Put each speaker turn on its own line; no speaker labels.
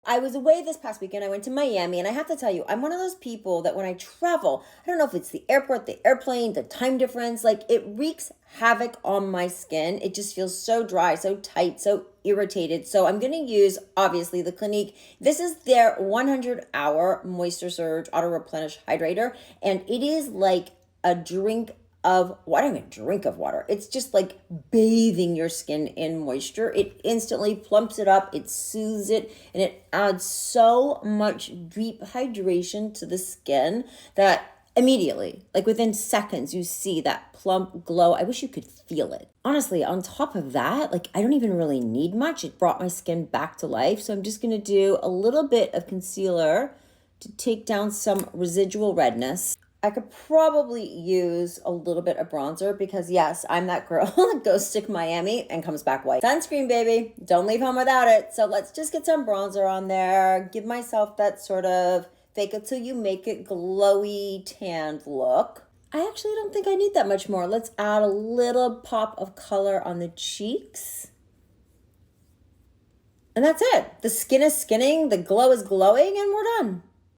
I was away this past weekend. I went to Miami, and I have to tell you, I'm one of those people that when I travel, I don't know if it's the airport, the airplane, the time difference, like it wreaks havoc on my skin. It just feels so dry, so tight, so irritated. So I'm going to use, obviously, the Clinique. This is their 100-hour Moisture Surge Auto Replenish Hydrator, and it is like a drink of what I don't even drink of water. It's just like bathing your skin in moisture. It instantly plumps it up, it soothes it, and it adds so much deep hydration to the skin that immediately, like within seconds, you see that plump glow. I wish you could feel it. Honestly, on top of that, like I don't even really need much. It brought my skin back to life. So I'm just gonna do a little bit of concealer to take down some residual redness. I could probably use a little bit of bronzer because yes, I'm that girl that goes to Miami and comes back white. Sunscreen, baby. Don't leave home without it. So let's just get some bronzer on there. Give myself that sort of fake it till you make it glowy tanned look. I actually don't think I need that much more. Let's add a little pop of color on the cheeks. And that's it. The skin is skinning, the glow is glowing, and we're done.